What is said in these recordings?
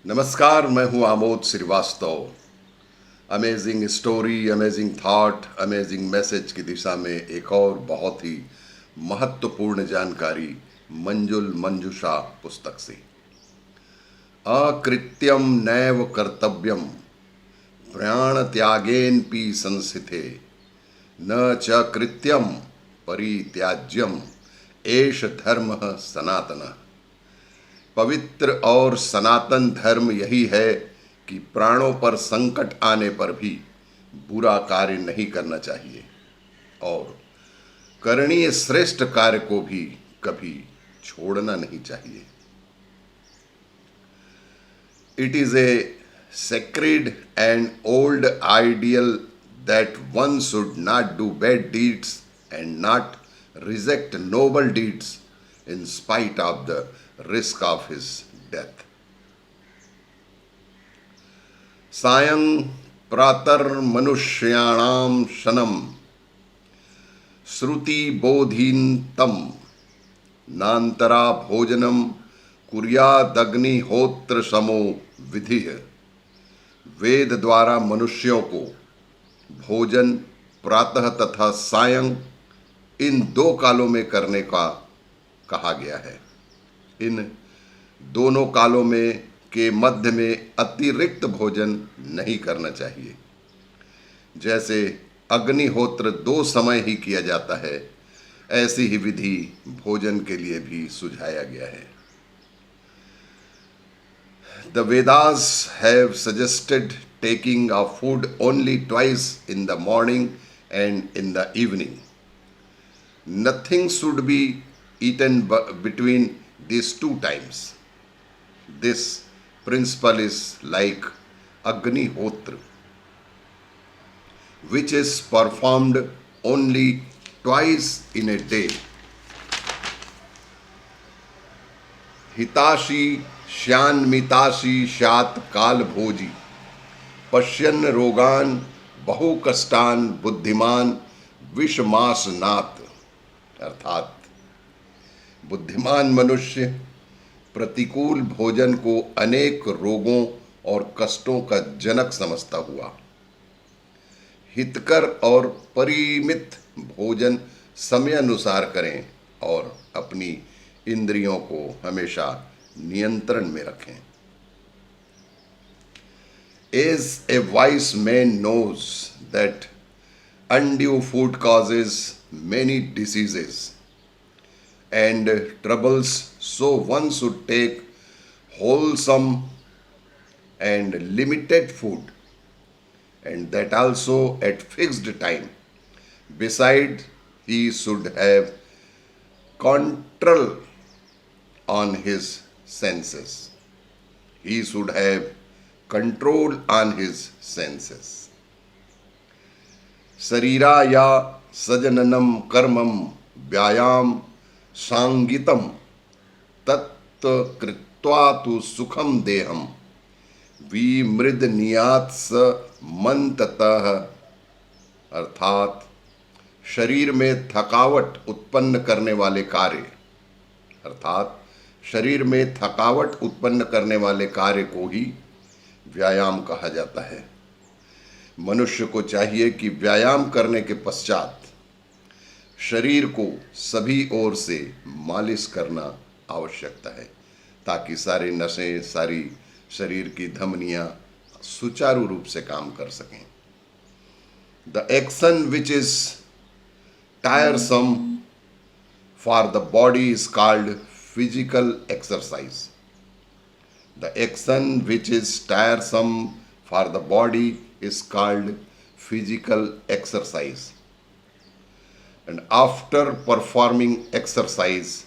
नमस्कार, मैं हूं Amod Srivastava. Amazing story, amazing thought, amazing message की दिशा में एक और बहुत ही महत्वपूर्ण जानकारी मंजुल मंजुषा पुस्तक से। अकृत्यम नैव कर्तव्यम प्राण त्यागेनपि संस्थिते न च कृत्यम परित्याज्यम एष धर्मः सनातनः। पवित्र और सनातन धर्म यही है कि प्राणों पर संकट आने पर भी बुरा कार्य नहीं करना चाहिए और करणीय श्रेष्ठ कार्य को भी कभी छोड़ना नहीं चाहिए। It is a sacred and old ideal that one should not do bad deeds and not reject noble deeds in spite of the risk of his death. सायं प्रातर्मनुष्याणां शनं श्रुति बोधिनतं नान्तरा भोजनं कुर्यादग्निहोत्र समो विधिः। वेद द्वारा मनुष्यों को भोजन प्रातः तथा सायं इन दो कालों में करने का कहा गया है। इन दोनों कालों में के मध्य में अतिरिक्त भोजन नहीं करना चाहिए। जैसे अग्निहोत्र 2 समय ही किया जाता है, ऐसी ही विधि भोजन के लिए भी सुझाया गया है। The Vedas have suggested taking of food only twice in the morning and in the evening. Nothing should be eaten between these 2 times. This principle is like Agnihotra, which is performed only twice in a day. हिताशी श्यान्मिताशी शात काल भोजी पश्यन रोगान बहु कष्टान बुद्धिमान विषमासनात्। अर्थात बुद्धिमान मनुष्य प्रतिकूल भोजन को अनेक रोगों और कष्टों का जनक समझता हुआ हितकर और परिमित भोजन समय अनुसार करें और अपनी इंद्रियों को हमेशा नियंत्रण में रखें। As a wise man knows that undue food causes many diseases and troubles, so one should take wholesome and limited food, and that also at fixed time. Besides, he should have control on his senses. He should have control on his senses. शरीराया सजननम कर्मम व्यायाम सांगितम तत् कृत्वा तु सुखम देहम विमृद नियात स मंततः। अर्थात शरीर में थकावट उत्पन्न करने वाले कार्य को ही व्यायाम कहा जाता है। मनुष्य को चाहिए कि व्यायाम करने के पश्चात शरीर को सभी ओर से मालिश करना आवश्यकता है ताकि सारे नसें, सारी शरीर की धमनियां सुचारू रूप से काम कर सकें। The action which is tiresome for the body is called physical exercise. The action which is tiresome for the body is called physical exercise. And after performing exercise,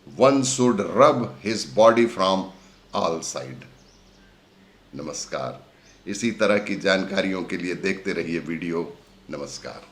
one should rub his body from all sides. नमस्कार। इसी तरह की जानकारियों के लिए देखते रहिए video. नमस्कार।